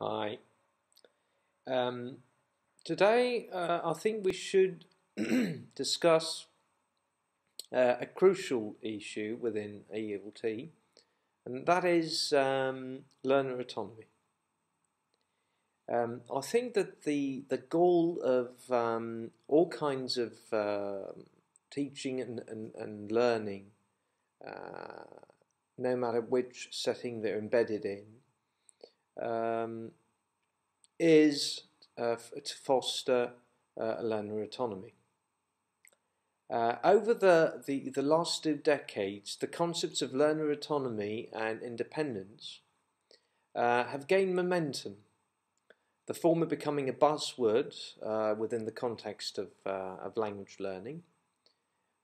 Hi. Um, Today, I think we should discuss a crucial issue within ELT, and that is learner autonomy. I think that the goal of all kinds of teaching and learning, no matter which setting they're embedded in, is to foster learner autonomy. Over the last 2 decades, the concepts of learner autonomy and independence have gained momentum, the former becoming a buzzword within the context of language learning.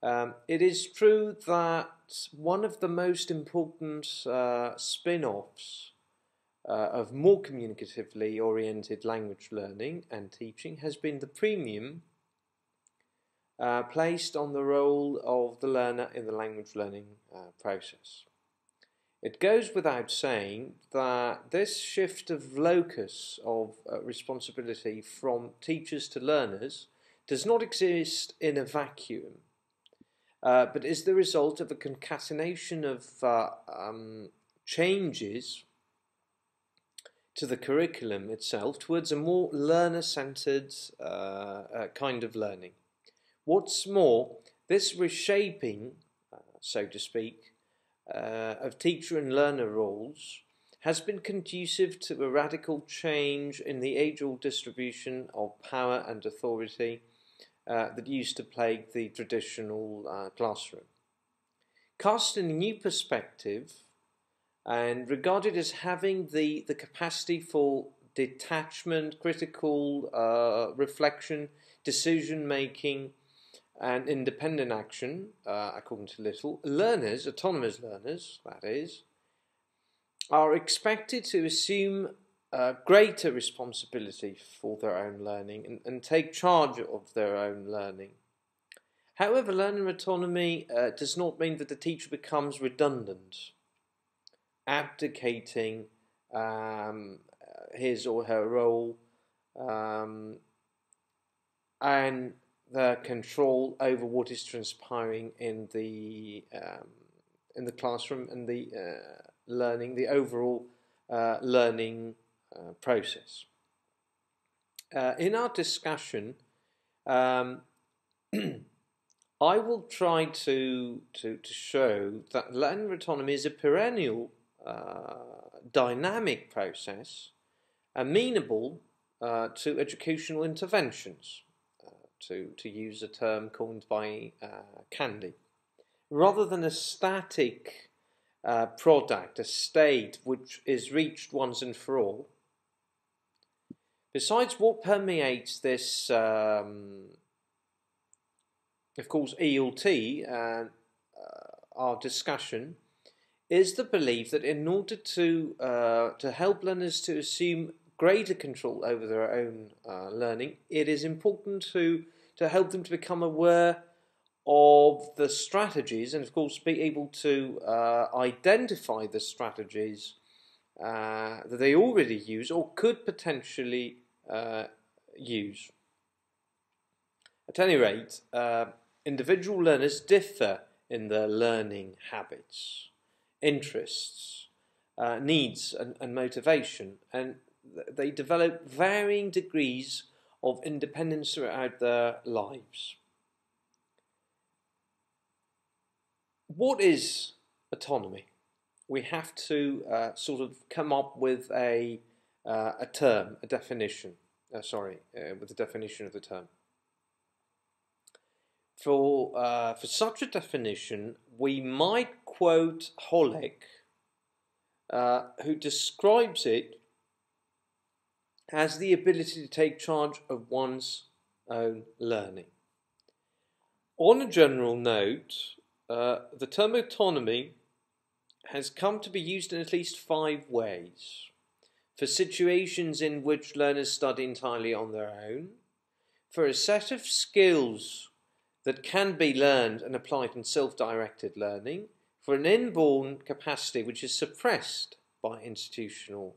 It is true that one of the most important spin-offs of more communicatively oriented language learning and teaching has been the premium placed on the role of the learner in the language learning process. It goes without saying that this shift of locus of responsibility from teachers to learners does not exist in a vacuum, but is the result of a concatenation of changes to the curriculum itself towards a more learner-centered kind of learning. What's more, this reshaping, so to speak, of teacher and learner roles has been conducive to a radical change in the age-old distribution of power and authority that used to plague the traditional classroom. Cast in a new perspective, and regarded as having the capacity for detachment, critical reflection, decision-making, and independent action, according to Little, learners, autonomous learners, that is, are expected to assume greater responsibility for their own learning and take charge of their own learning. However, learner autonomy does not mean that the teacher becomes redundant, abdicating his or her role and the control over what is transpiring in the classroom and the learning, the overall learning process. In our discussion, I will try to show that learner autonomy is a perennial dynamic process amenable to educational interventions, to use a term coined by Candy, rather than a static product, a state which is reached once and for all. Besides, what permeates this, of course, ELT, our discussion, is the belief that in order to help learners to assume greater control over their own learning, it is important to help them to become aware of the strategies and, of course, be able to identify the strategies that they already use or could potentially use. At any rate, individual learners differ in their learning habits, interests, needs and motivation, and they develop varying degrees of independence throughout their lives. What is autonomy? We have to sort of come up with a term, a definition. With the definition of the term. For such a definition, we might quote Holleck, who describes it as the ability to take charge of one's own learning. On a general note, the term autonomy has come to be used in at least 5 ways. For situations in which learners study entirely on their own, for a set of skills that can be learned and applied in self-directed learning, for an inborn capacity which is suppressed by institutional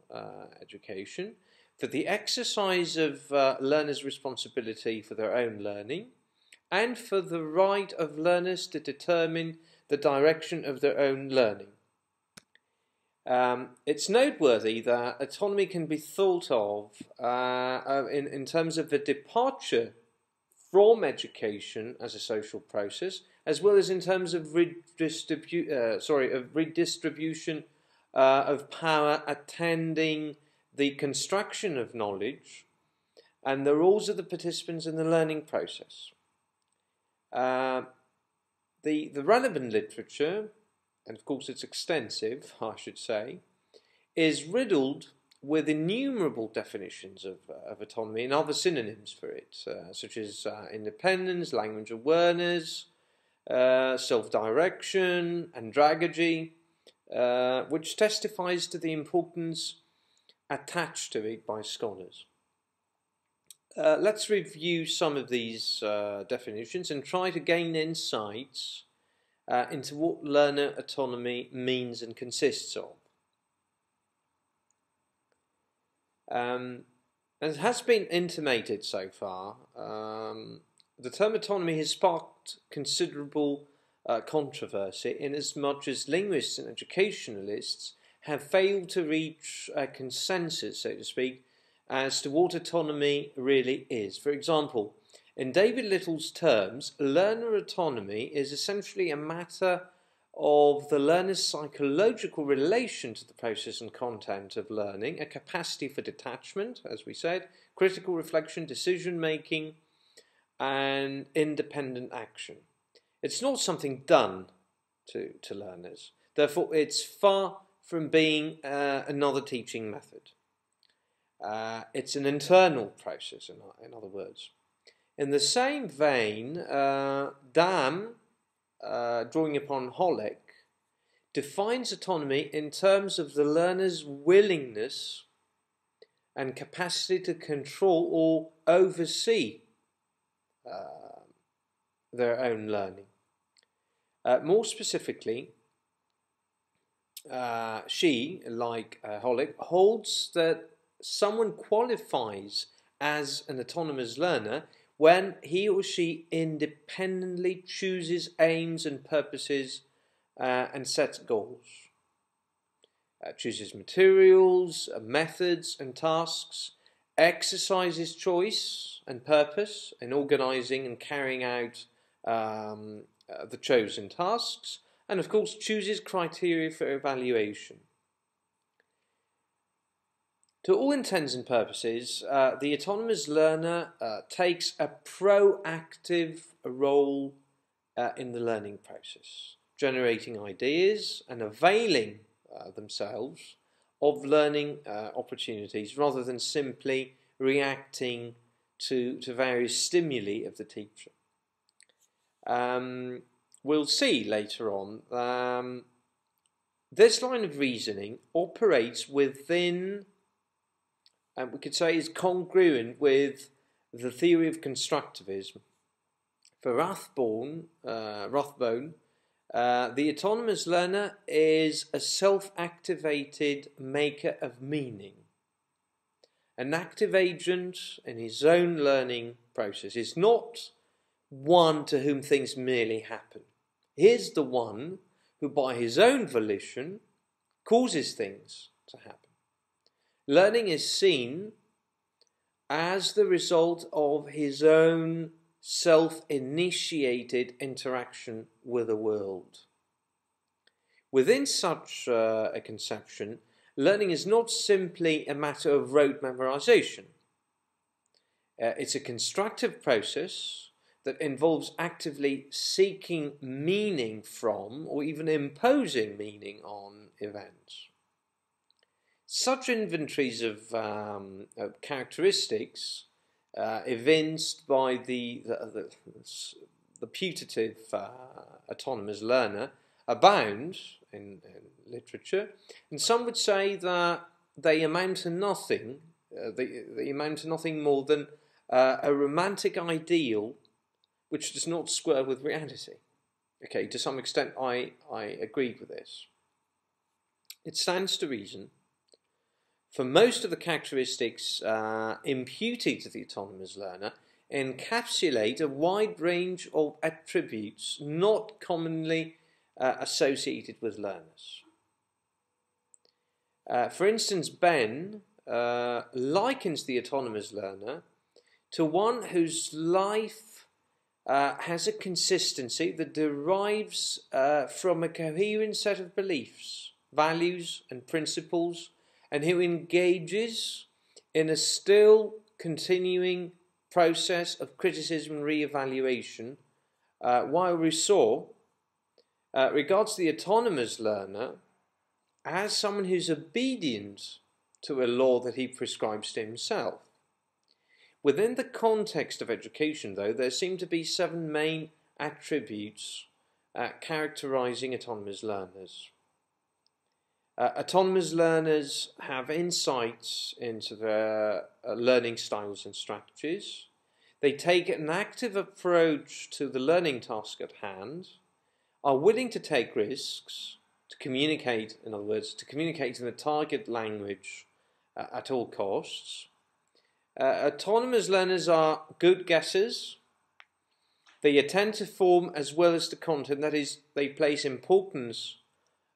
education, for the exercise of learners' responsibility for their own learning, and for the right of learners to determine the direction of their own learning. It's noteworthy that autonomy can be thought of in terms of a departure from education as a social process, as well as in terms of redistribution of power attending the construction of knowledge and the roles of the participants in the learning process. The relevant literature, and of course it's extensive, I should say, is riddled with innumerable definitions of autonomy and other synonyms for it, such as independence, language awareness, self-direction, andragogy, which testifies to the importance attached to it by scholars. Let's review some of these definitions and try to gain insights into what learner autonomy means and consists of. As has been intimated so far, the term autonomy has sparked considerable controversy inasmuch as linguists and educationalists have failed to reach a consensus, so to speak, as to what autonomy really is. For example, in David Little's terms, learner autonomy is essentially a matter of the learner's psychological relation to the process and content of learning, a capacity for detachment, as we said, critical reflection, decision-making, and independent action. It's not something done to learners. Therefore, it's far from being another teaching method. It's an internal process, in other words. In the same vein, Dam, drawing upon Holleck, defines autonomy in terms of the learner's willingness and capacity to control or oversee their own learning. More specifically, she, like Holleck, holds that someone qualifies as an autonomous learner when he or she independently chooses aims and purposes and sets goals, chooses materials, methods and tasks, exercises choice and purpose in organising and carrying out the chosen tasks, and of course chooses criteria for evaluation. To all intents and purposes, the autonomous learner takes a proactive role in the learning process, generating ideas and availing themselves of learning opportunities rather than simply reacting to various stimuli of the teacher. We'll see later on this line of reasoning operates within, and we could say is congruent with, the theory of constructivism. For Rathbone, the autonomous learner is a self-activated maker of meaning, an active agent in his own learning process. Is not one to whom things merely happen. He is the one who by his own volition causes things to happen. Learning is seen as the result of his own self-initiated interaction with the world. Within such a conception, learning is not simply a matter of rote memorization. It's a constructive process that involves actively seeking meaning from, or even imposing meaning on, events. Such inventories of characteristics evinced by the putative autonomous learner abound in literature, and some would say that they amount to nothing. They amount to nothing more than a romantic ideal which does not square with reality. Okay, to some extent I agree with this. It stands to reason for most of the characteristics imputed to the autonomous learner, encapsulate a wide range of attributes not commonly associated with learners. For instance, Ben likens the autonomous learner to one whose life has a consistency that derives from a coherent set of beliefs, values and principles, and who engages in a still continuing process of criticism and re-evaluation, while Rousseau regards the autonomous learner as someone who's obedient to a law that he prescribes to himself. Within the context of education, though, there seem to be 7 main attributes characterizing autonomous learners. Autonomous learners have insights into their learning styles and strategies. They take an active approach to the learning task at hand, are willing to take risks, to communicate, in other words, to communicate in the target language at all costs. Autonomous learners are good guessers. They attend to form as well as the content, that is, they place importance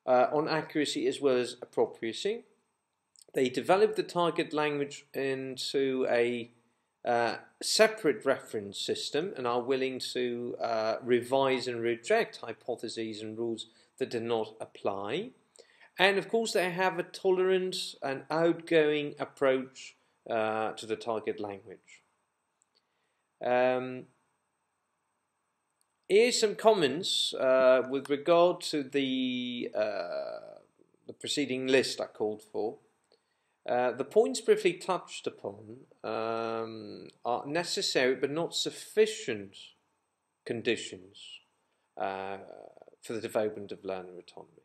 on accuracy as well as appropriacy. They develop the target language into a separate reference system and are willing to revise and reject hypotheses and rules that do not apply. And of course they have a tolerant and outgoing approach to the target language. Here's some comments with regard to the preceding list I called for. The points briefly touched upon are necessary but not sufficient conditions for the development of learner autonomy.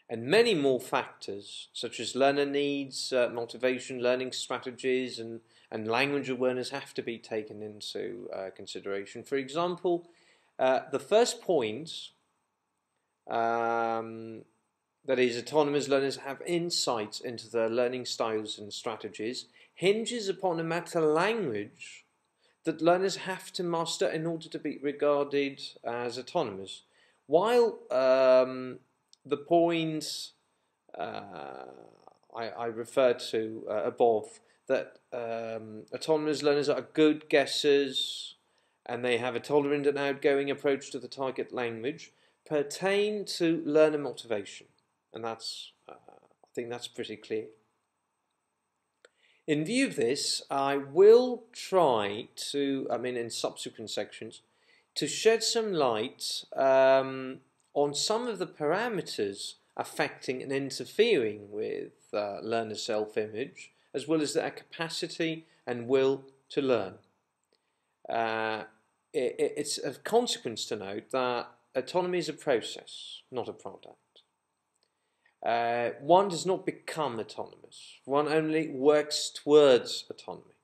And many more factors, such as learner needs, motivation, learning strategies, and language awareness have to be taken into consideration. For example, the first point, that is, autonomous learners have insights into their learning styles and strategies, hinges upon a meta language that learners have to master in order to be regarded as autonomous. While the points I referred to above, that autonomous learners are good guessers and they have a tolerant and outgoing approach to the target language, pertain to learner motivation. And that's, I think that's pretty clear. In view of this, I will try to, in subsequent sections, to shed some light on some of the parameters affecting and interfering with learner self-image, as well as their capacity and will to learn. It's of consequence to note that autonomy is a process, not a product. One does not become autonomous. One only works towards autonomy.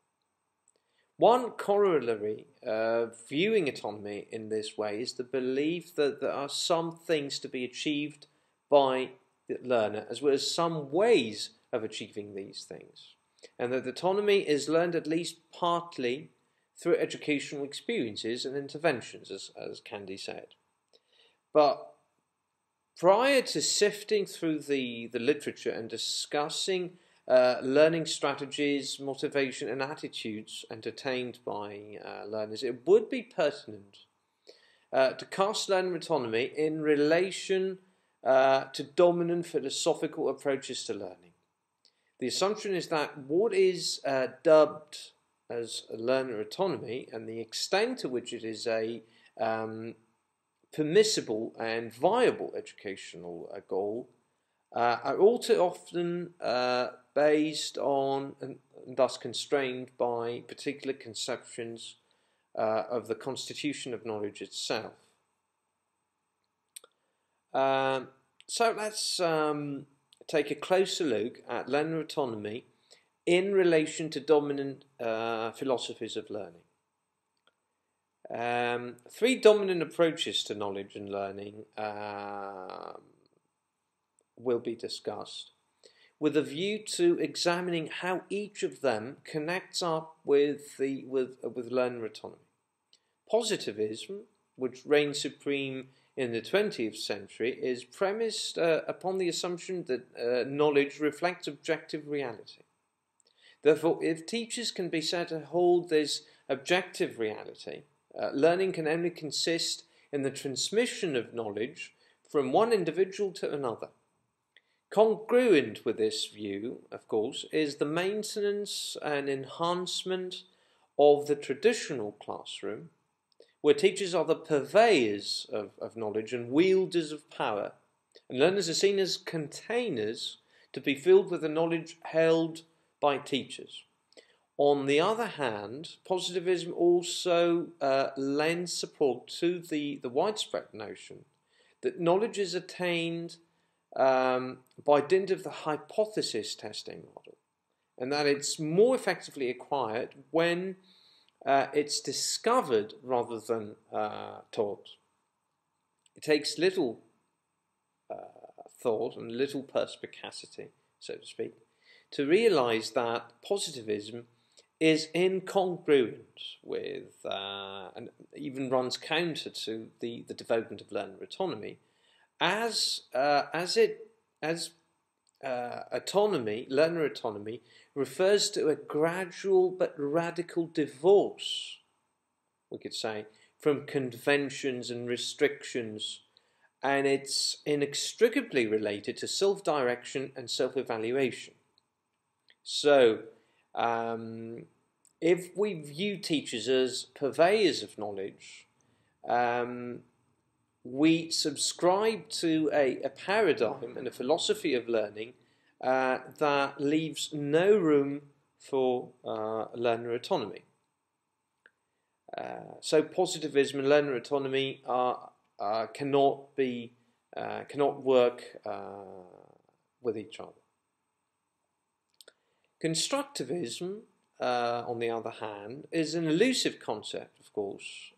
One corollary of viewing autonomy in this way is the belief that there are some things to be achieved by the learner, as well as some ways of achieving these things, and that autonomy is learned at least partly through educational experiences and interventions, as Candy said. But prior to sifting through the literature and discussing learning strategies, motivation and attitudes entertained by learners, it would be pertinent to cast learner autonomy in relation to dominant philosophical approaches to learning. The assumption is that what is dubbed as learner autonomy and the extent to which it is a permissible and viable educational goal are all too often based on and thus constrained by particular conceptions of the constitution of knowledge itself. So let's take a closer look at learner autonomy in relation to dominant philosophies of learning. 3 dominant approaches to knowledge and learning will be discussed. with a view to examining how each of them connects up with learner autonomy. Positivism, which reigned supreme in the 20th century, is premised upon the assumption that knowledge reflects objective reality. Therefore, if teachers can be said to hold this objective reality, learning can only consist in the transmission of knowledge from one individual to another. Congruent with this view, of course, is the maintenance and enhancement of the traditional classroom, where teachers are the purveyors of knowledge and wielders of power, and learners are seen as containers to be filled with the knowledge held by teachers. On the other hand, positivism also lends support to the widespread notion that knowledge is attained by dint of the hypothesis testing model, and that it's more effectively acquired when it's discovered rather than taught. It takes little thought and little perspicacity, so to speak, to realise that positivism is incongruent with and even runs counter to the development of learner autonomy, as autonomy, learner autonomy, refers to a gradual but radical divorce, we could say, from conventions and restrictions, and it's inextricably related to self-direction and self-evaluation. So, if we view teachers as purveyors of knowledge, we subscribe to a paradigm and a philosophy of learning that leaves no room for learner autonomy. So positivism and learner autonomy cannot work with each other. Constructivism, on the other hand, is an elusive concept, of course.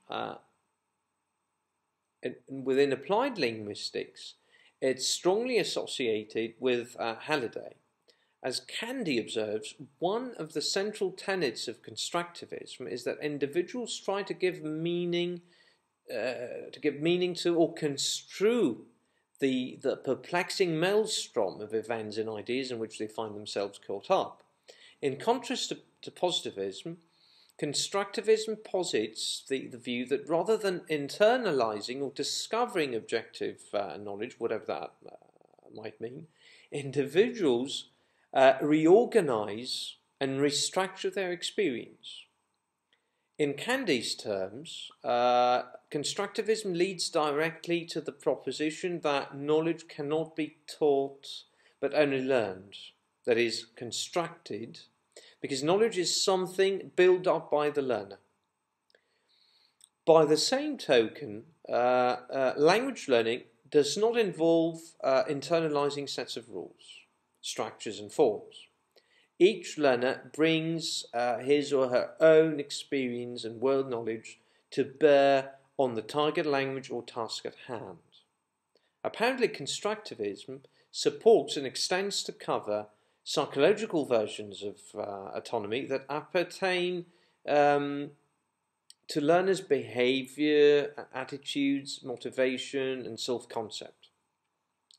Within applied linguistics, it's strongly associated with Halliday. As Candy observes, one of the central tenets of constructivism is that individuals try to give meaning to or construe the perplexing maelstrom of events and ideas in which they find themselves caught up. In contrast to positivism, constructivism posits the view that rather than internalizing or discovering objective knowledge, whatever that might mean, individuals reorganize and restructure their experience. In Candy's terms, constructivism leads directly to the proposition that knowledge cannot be taught but only learned, that is, constructed, because knowledge is something built up by the learner. By the same token, language learning does not involve internalizing sets of rules, structures and forms. Each learner brings his or her own experience and world knowledge to bear on the target language or task at hand. Apparently, constructivism supports and extends to cover psychological versions of autonomy that appertain to learners' behavior, attitudes, motivation, and self-concept.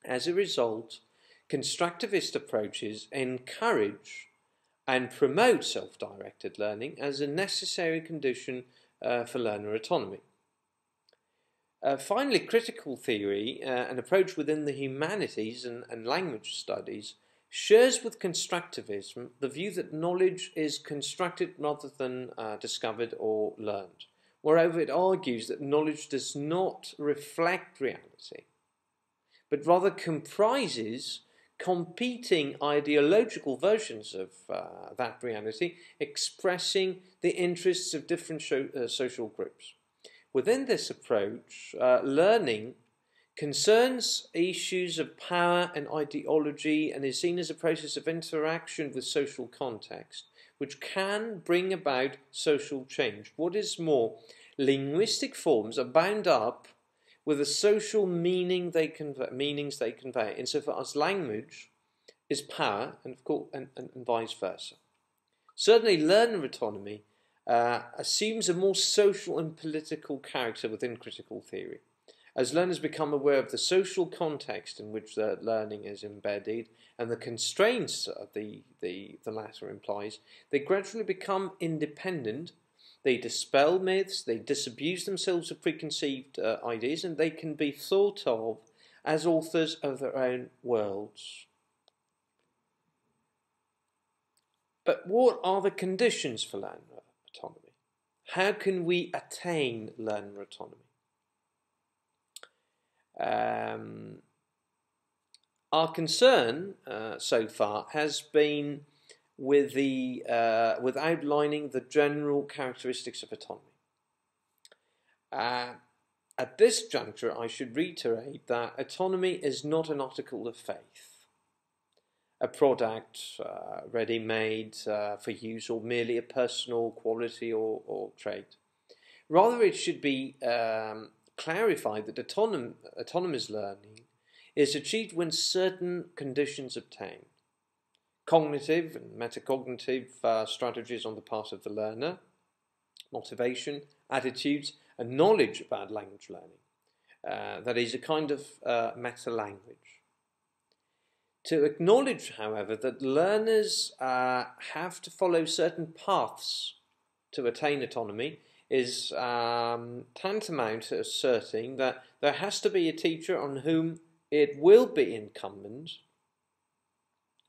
As a result, constructivist approaches encourage and promote self-directed learning as a necessary condition for learner autonomy. Finally, critical theory, an approach within the humanities and language studies, shares with constructivism the view that knowledge is constructed rather than discovered or learned. Moreover, it argues that knowledge does not reflect reality, but rather comprises competing ideological versions of that reality, expressing the interests of different social groups. Within this approach, learning concerns issues of power and ideology and is seen as a process of interaction with social context, which can bring about social change. What is more, linguistic forms are bound up with the social meanings they convey, insofar as language is power, and of course, and vice versa. Certainly, learner autonomy assumes a more social and political character within critical theory. As learners become aware of the social context in which their learning is embedded and the constraints the latter implies, they gradually become independent. They dispel myths, they disabuse themselves of preconceived ideas, and they can be thought of as authors of their own worlds. But what are the conditions for learner autonomy? How can we attain learner autonomy? Our concern so far has been with outlining the general characteristics of autonomy. At this juncture, I should reiterate that autonomy is not an article of faith, a product ready-made for use, or merely a personal quality or trait. Rather, it should be clarified that autonomous learning is achieved when certain conditions obtain. Cognitive and metacognitive strategies on the part of the learner, motivation, attitudes, and knowledge about language learning. That is a kind of meta-language. To acknowledge, however, that learners have to follow certain paths to attain autonomy is tantamount to asserting that there has to be a teacher on whom it will be incumbent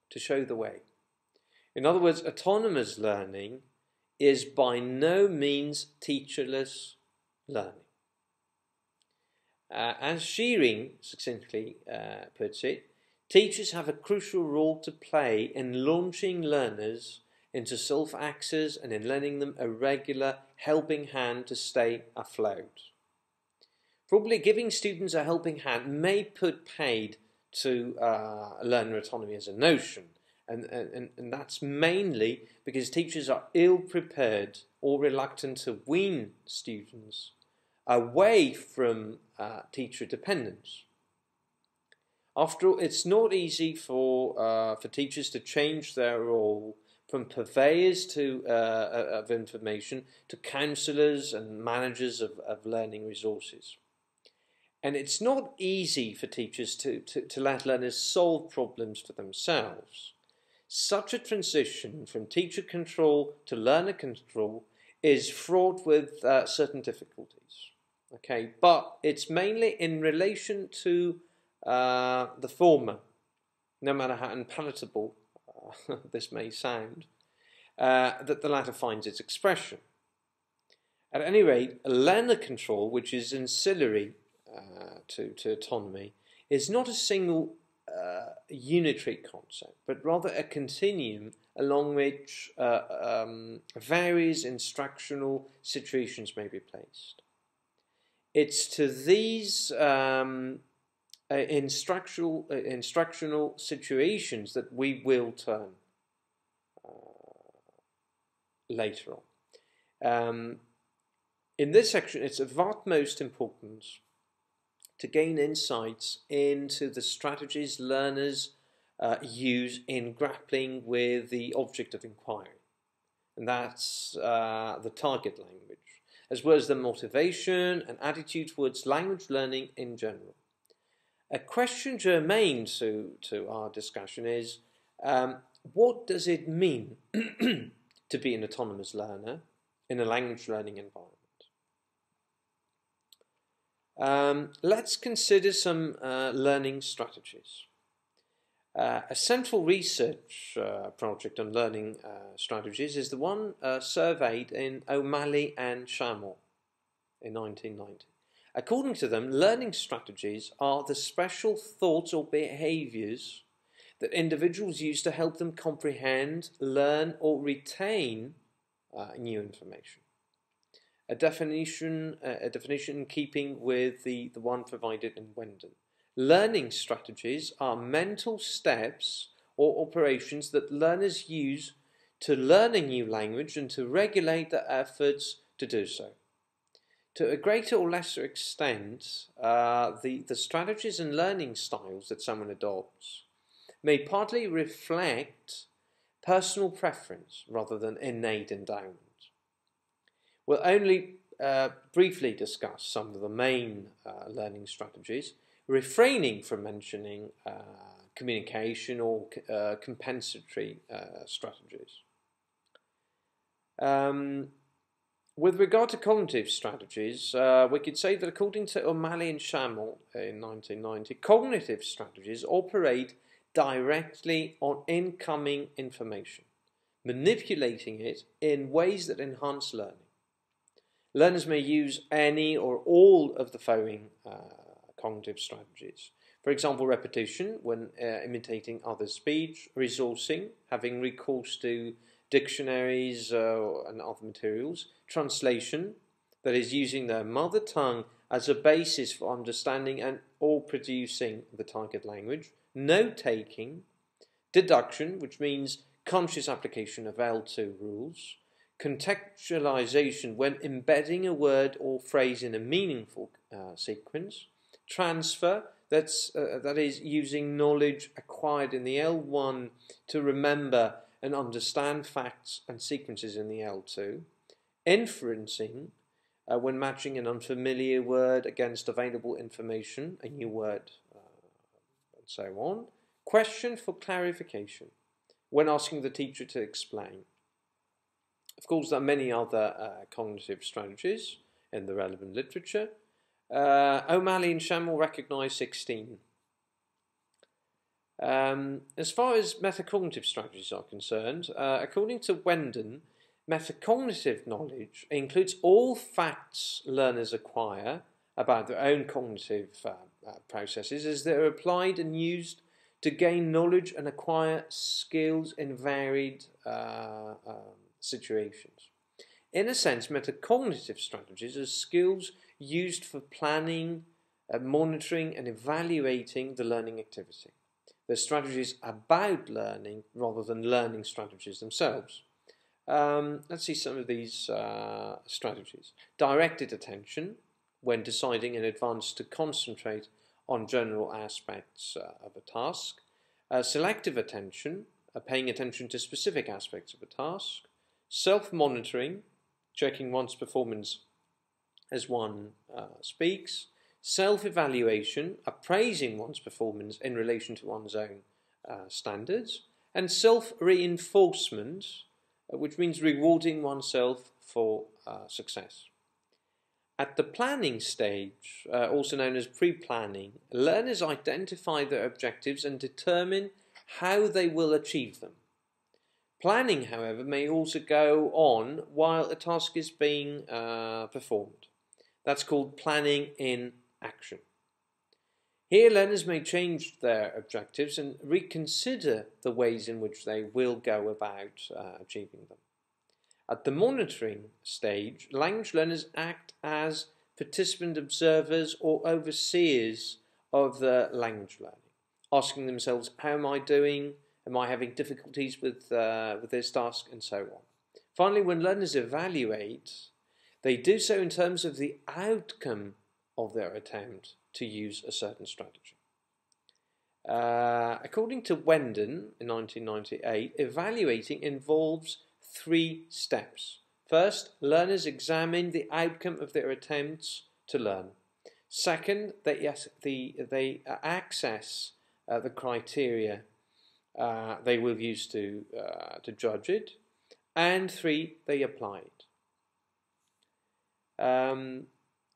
to show the way. In other words, autonomous learning is by no means teacherless learning. As Shearing succinctly puts it, teachers have a crucial role to play in launching learners into self-access and in lending them a regular helping hand to stay afloat. Probably giving students a helping hand may put paid to learner autonomy as a notion, and that's mainly because teachers are ill-prepared or reluctant to wean students away from teacher dependence. After all, it's not easy for teachers to change their role from purveyors of information to counsellors and managers of learning resources. And it's not easy for teachers to let learners solve problems for themselves. Such a transition from teacher control to learner control is fraught with certain difficulties. Okay, but it's mainly in relation to the former, no matter how unpalatable this may sound, that the latter finds its expression. At any rate, learner control, which is ancillary to autonomy, is not a single unitary concept, but rather a continuum along which various instructional situations may be placed. It's to these instructional situations that we will turn later on. In this section, it's of utmost importance to gain insights into the strategies learners use in grappling with the object of inquiry, and that's the target language, as well as the motivation and attitude towards language learning in general. A question germane to our discussion is, what does it mean to be an autonomous learner in a language learning environment? Let's consider some learning strategies. A central research project on learning strategies is the one surveyed in O'Malley and Shamor in 1990. According to them, learning strategies are the special thoughts or behaviours that individuals use to help them comprehend, learn, or retain new information. A definition in keeping with the one provided in Wendon. Learning strategies are mental steps or operations that learners use to learn a new language and to regulate their efforts to do so. To a greater or lesser extent, the strategies and learning styles that someone adopts may partly reflect personal preference rather than innate endowment. We'll only briefly discuss some of the main learning strategies, refraining from mentioning communication or compensatory strategies. With regard to cognitive strategies, we could say that according to O'Malley and Schammel in 1990, cognitive strategies operate directly on incoming information, manipulating it in ways that enhance learning. Learners may use any or all of the following cognitive strategies. For example, repetition when imitating others' speech, resourcing, having recourse to dictionaries and other materials, translation, that is using their mother tongue as a basis for understanding and or producing the target language, note-taking, deduction, which means conscious application of L2 rules, contextualization when embedding a word or phrase in a meaningful sequence, transfer, that is using knowledge acquired in the L1 to remember and understand facts and sequences in the L2, inferencing when matching an unfamiliar word against available information, a new word, and so on, question for clarification when asking the teacher to explain. Of course, there are many other cognitive strategies in the relevant literature. O'Malley and Schammel recognise 16. As far as metacognitive strategies are concerned, according to Wendon, metacognitive knowledge includes all facts learners acquire about their own cognitive processes as they are applied and used to gain knowledge and acquire skills in varied situations. In a sense, metacognitive strategies are skills used for planning, monitoring and evaluating the learning activity. They're strategies about learning rather than learning strategies themselves. Let's see some of these strategies. Directed attention, when deciding in advance to concentrate on general aspects of a task. Selective attention, paying attention to specific aspects of a task. Self-monitoring, checking one's performance as one speaks. Self-evaluation, appraising one's performance in relation to one's own standards. And self-reinforcement, which means rewarding oneself for success. At the planning stage, also known as pre-planning, learners identify their objectives and determine how they will achieve them. Planning, however, may also go on while a task is being performed. That's called planning in action. Here, learners may change their objectives and reconsider the ways in which they will go about achieving them. At the monitoring stage, language learners act as participant observers or overseers of the language learning, asking themselves, how am I doing? Am I having difficulties with this task? And so on. Finally, when learners evaluate, they do so in terms of the outcome of their attempt to use a certain strategy. According to Wendon in 1998, evaluating involves 3 steps. First, learners examine the outcome of their attempts to learn. Second, they access the criteria they will use to judge it. And 3, they apply it.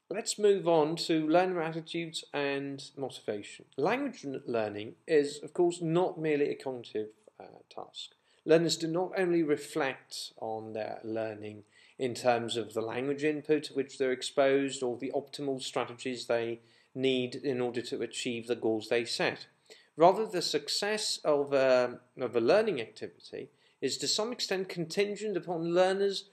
Let's move on to learner attitudes and motivation. Language learning is, of course, not merely a cognitive task. Learners do not only reflect on their learning in terms of the language input to which they're exposed or the optimal strategies they need in order to achieve the goals they set. Rather, the success of a learning activity is to some extent contingent upon learners'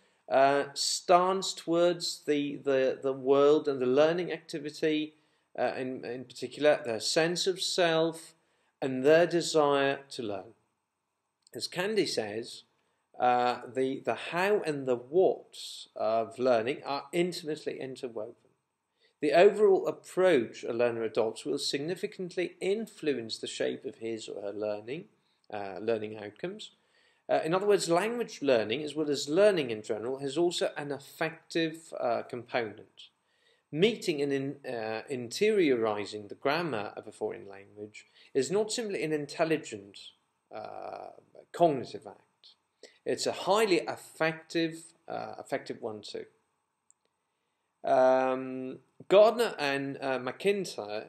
stance towards the world and the learning activity, in particular, their sense of self and their desire to learn. As Candy says, the how and the what of learning are intimately interwoven. The overall approach a learner adopts will significantly influence the shape of his or her learning outcomes. In other words, language learning, as well as learning in general, has also an affective component. Meeting and interiorizing the grammar of a foreign language is not simply an intelligent cognitive act. It's a highly effective one too. Gardner and McIntyre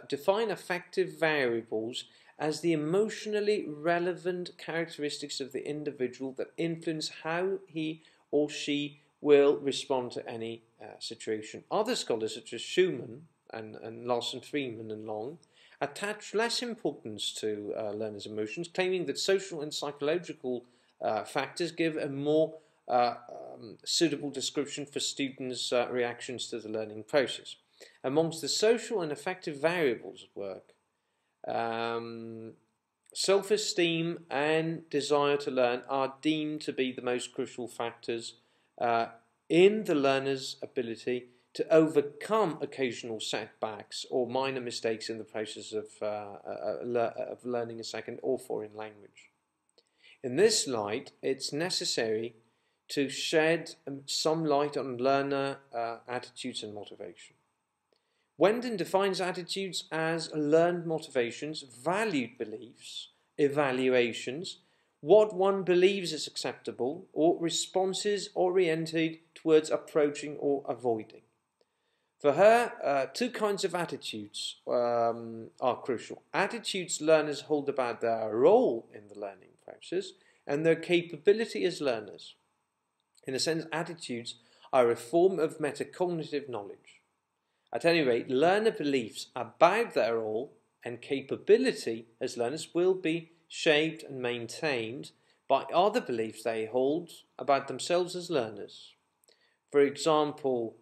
define affective variables as the emotionally relevant characteristics of the individual that influence how he or she will respond to any situation. Other scholars, such as Schumann and Larson, Freeman and Long, attach less importance to learners' emotions, claiming that social and psychological factors give a more suitable description for students' reactions to the learning process. Amongst the social and affective variables at work, self-esteem and desire to learn are deemed to be the most crucial factors in the learner's ability to overcome occasional setbacks or minor mistakes in the process of learning a second or foreign language. In this light, it's necessary to shed some light on learner attitudes and motivation. Wendon defines attitudes as learned motivations, valued beliefs, evaluations, what one believes is acceptable, or responses oriented towards approaching or avoiding. For her, two kinds of attitudes are crucial. Attitudes learners hold about their role in the learning process and their capability as learners. In a sense, attitudes are a form of metacognitive knowledge. At any rate, learner beliefs about their role and capability as learners will be shaped and maintained by other beliefs they hold about themselves as learners. For example,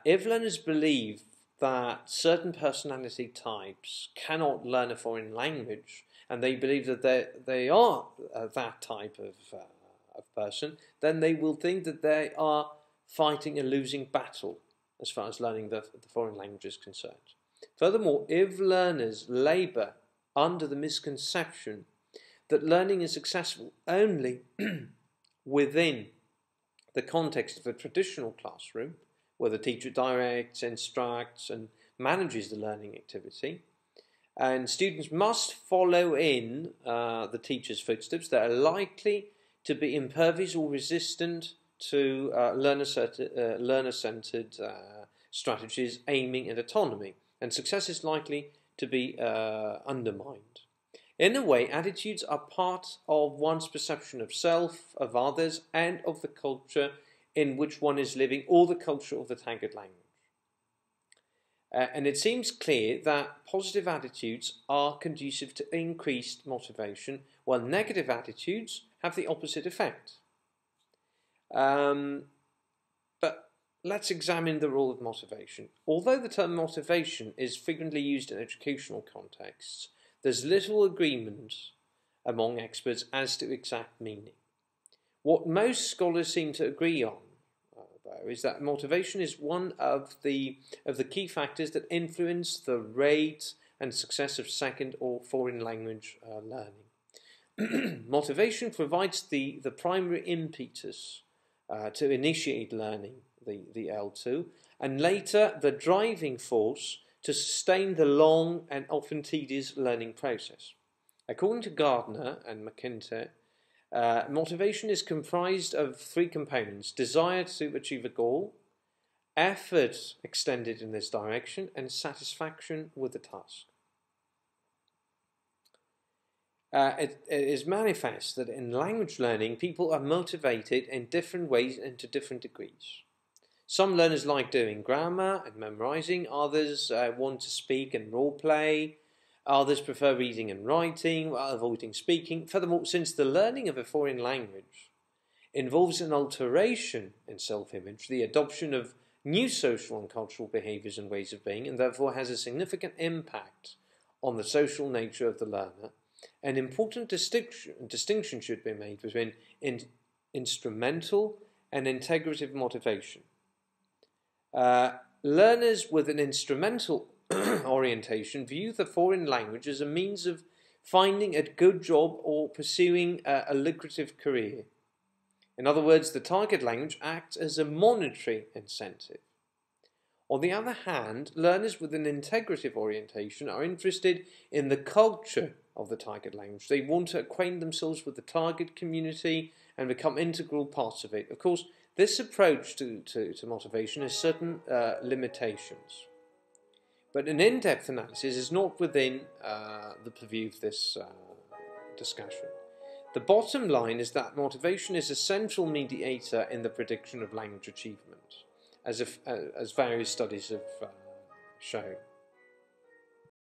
if learners believe that certain personality types cannot learn a foreign language, and they believe that they are that type of person, then they will think that they are fighting a losing battle as far as learning the foreign language is concerned. Furthermore, if learners labour under the misconception that learning is successful only within the context of a traditional classroom, where the teacher directs, instructs, and manages the learning activity, and students must follow in the teacher's footsteps, they are likely to be impervious or resistant to learner-centered strategies aiming at autonomy, and success is likely to be undermined. In a way, attitudes are part of one's perception of self, of others, and of the culture in which one is living, or the culture of the target language. And it seems clear that positive attitudes are conducive to increased motivation, while negative attitudes have the opposite effect. But let's examine the role of motivation. Although the term motivation is frequently used in educational contexts, there's little agreement among experts as to exact meaning. What most scholars seem to agree on, though, is that motivation is one of the key factors that influence the rate and success of second or foreign language learning. Motivation provides the primary impetus to initiate learning, the L2, and later the driving force to sustain the long and often tedious learning process. According to Gardner and McIntyre, motivation is comprised of three components: desire to achieve a goal, effort extended in this direction, and satisfaction with the task. It is manifest that in language learning, people are motivated in different ways and to different degrees. Some learners like doing grammar and memorizing, others want to speak and role play, others prefer reading and writing while avoiding speaking. Furthermore, since the learning of a foreign language involves an alteration in self-image, the adoption of new social and cultural behaviours and ways of being, and therefore has a significant impact on the social nature of the learner, an important distinction should be made between instrumental and integrative motivation. Learners with an instrumental orientation view the foreign language as a means of finding a good job or pursuing a lucrative career. In other words, the target language acts as a monetary incentive. On the other hand, learners with an integrative orientation are interested in the culture of the target language. They want to acquaint themselves with the target community and become integral parts of it. Of course, this approach to motivation has certain limitations. But an in-depth analysis is not within the purview of this discussion. The bottom line is that motivation is a central mediator in the prediction of language achievement, as various studies have shown.